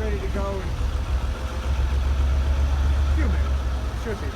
ready to go in a few minutes. Should be.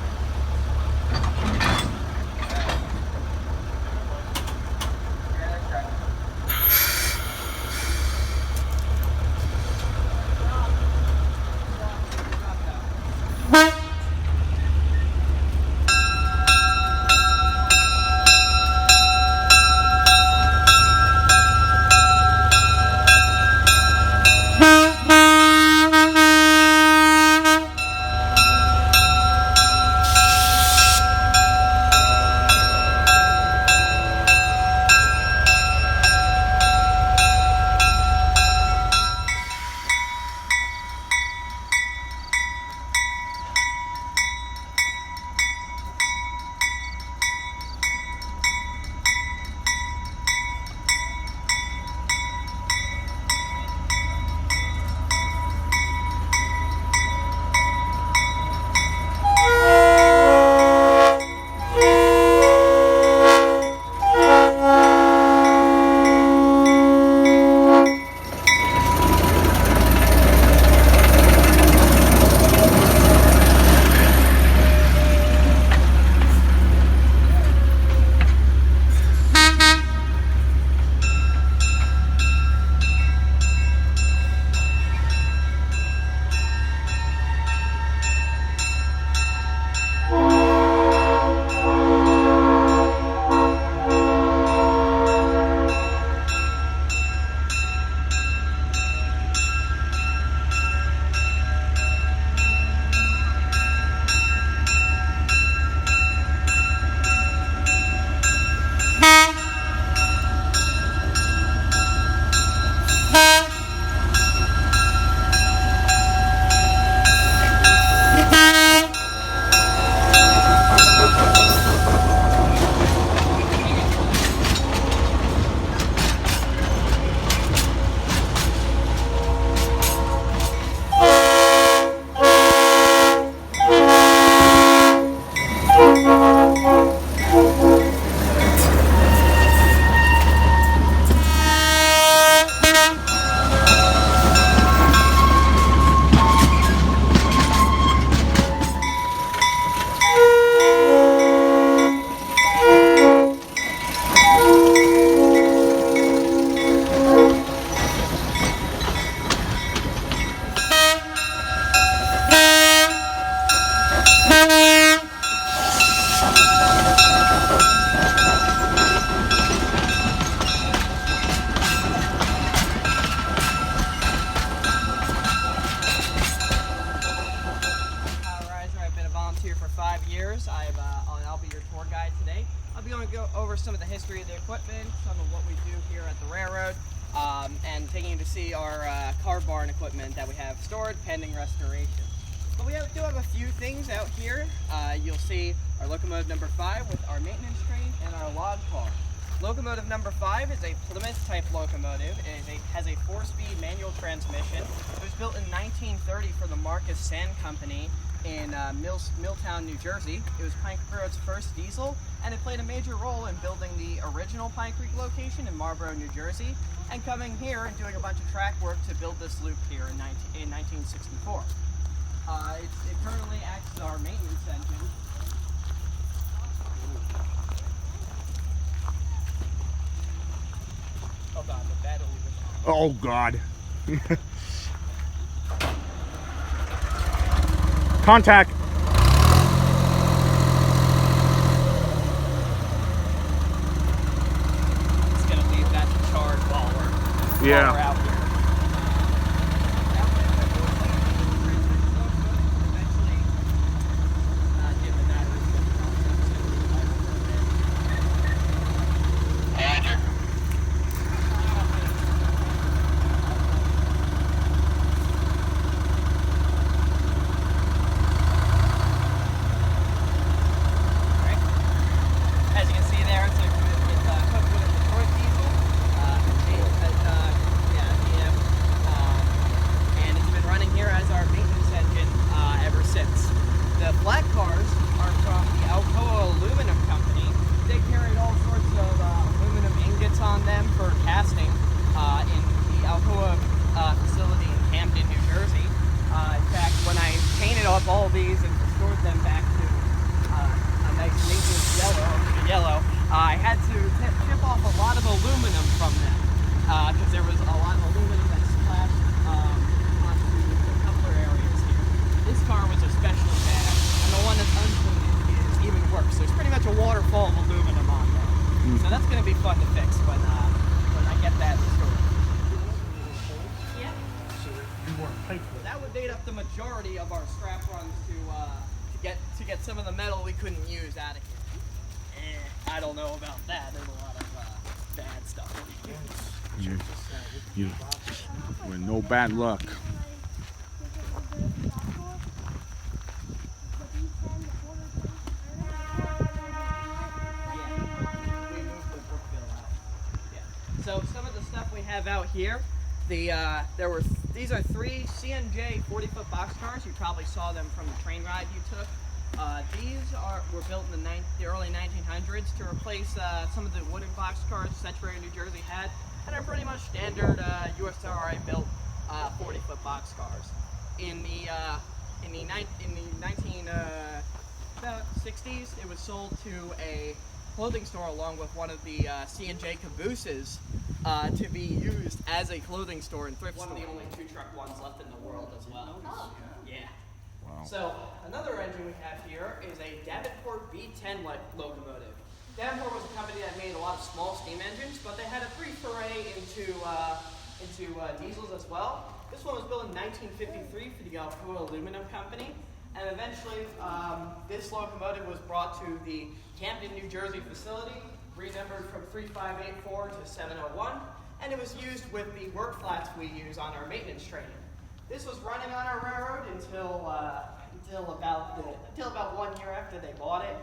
I'll be your tour guide today. I'll be going to go over some of the history of the equipment, some of what we do here at the railroad, and taking you to see our car barn equipment that we have stored pending restoration. But we do have a few things out here. You'll see our locomotive number 5 with our maintenance train and our log car. Locomotive number 5 is a Plymouth type locomotive. It has a 4-speed manual transmission. It was built in 1930 for the Marcus Sand Company in Milltown, New Jersey. It was Pine Creek Road's first diesel, and it played a major role in building the original Pine Creek location in Marlborough, New Jersey, and coming here and doing a bunch of track work to build this loop here in 1964. It currently acts as our maintenance engine. Oh god, the battery was on. Oh god. Contact. It's gonna leave that to charge while we're out here. up all these and restored them back to a nice native yellow. I had to chip off a lot of aluminum from them because there was a lot of aluminum that splashed onto the coupler areas here. This car was especially bad, and the one that's unpainted is even worse. There's pretty much a waterfall of aluminum on there. So that's going to be fun to fix when I get that restored. Yeah. So you weren't paid for that. That would date up the majority of our scrap runs to get some of the metal we couldn't use out of here. I don't know about that. There's a lot of bad stuff. With no bad luck. So some of the stuff we have out here, these are 3 CNJ 40-foot boxcars. You probably saw them from the train ride you took. These were built in the early 1900s to replace some of the wooden boxcars Century, New Jersey had, and are pretty much standard USRI built 40-foot boxcars. In the 1960s, it was sold to a clothing store along with one of the C&J cabooses to be used as a clothing store and thrift store. One of the only 2-truck ones left in the world as well. Oh. Yeah. Wow. So another engine we have here is a Davenport B10 locomotive. Davenport was a company that made a lot of small steam engines, but they had a brief foray into diesels as well. This one was built in 1953 for the Alcoa Aluminum Company. And eventually, this locomotive was brought to the Camden, New Jersey facility, renumbered from 3584 to 701, and it was used with the work flats we use on our maintenance training. This was running on our railroad until about 1 year after they bought it.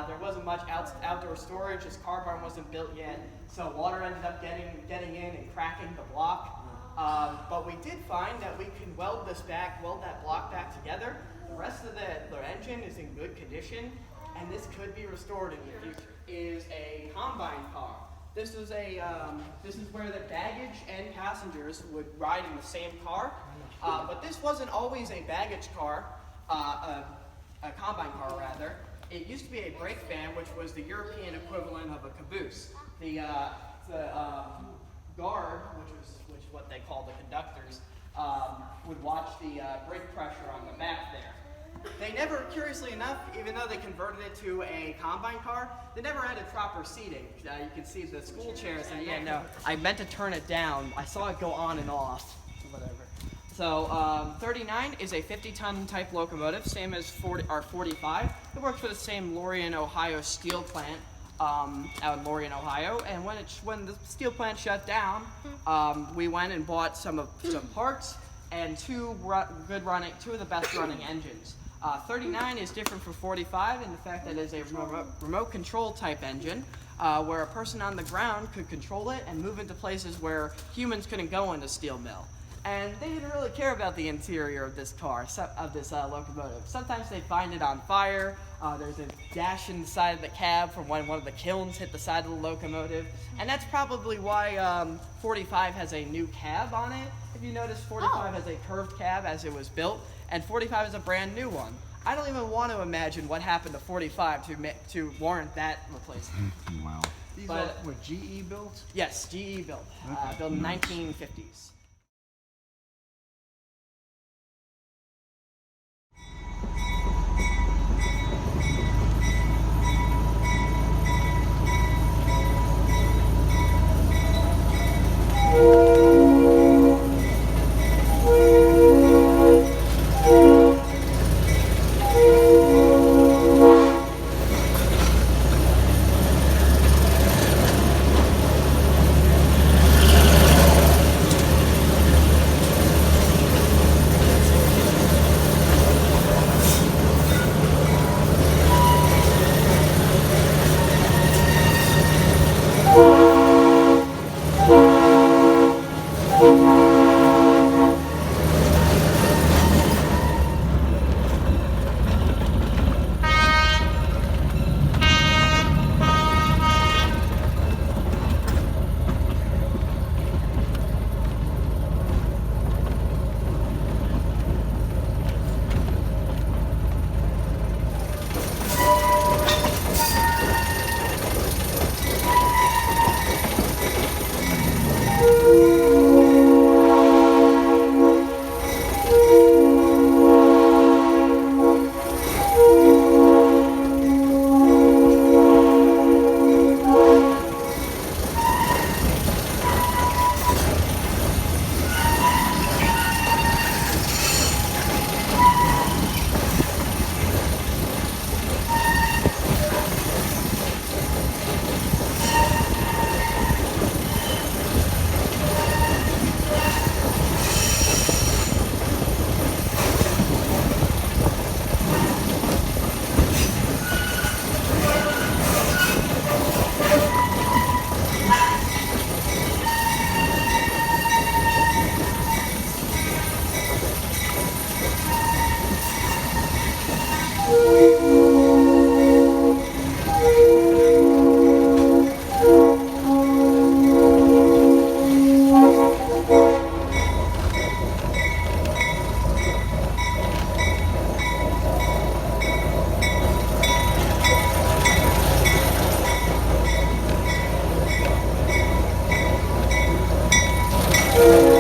There wasn't much outdoor storage. This car barn wasn't built yet, so water ended up getting in and cracking the block. But we did find that we can weld that block back together. The rest of the engine is in good condition, and this could be restored in the future. Is a combine car. This is where the baggage and passengers would ride in the same car. But this wasn't always a baggage car, a combine car rather. It used to be a brake van, which was the European equivalent of a caboose. The guard, which is what they call the conductors, would watch the brake pressure on the back there. They never, curiously enough, even though they converted it to a combine car, they never added proper seating. You can see the school chairs, and yeah, no, I meant to turn it down. I saw it go on and off, whatever. So 39 is a 50-ton type locomotive, same as our 45. It works for the same Lorien, Ohio steel plant out in Lorien, Ohio. And when the steel plant shut down, we went and bought some parts and two of the best running engines. 39 is different from 45 in the fact that it is a remote control type engine where a person on the ground could control it and move into places where humans couldn't go in the steel mill. And they didn't really care about the interior of this locomotive. Sometimes they'd find it on fire. There's a gash in the side of the cab from when one of the kilns hit the side of the locomotive. And that's probably why 45 has a new cab on it. If you notice, 45 has a curved cab as it was built, and 45 is a brand new one. I don't even want to imagine what happened to 45 to warrant that replacement. Wow. These are GE built? Yes, GE built. Built in the 1950s. Thank you.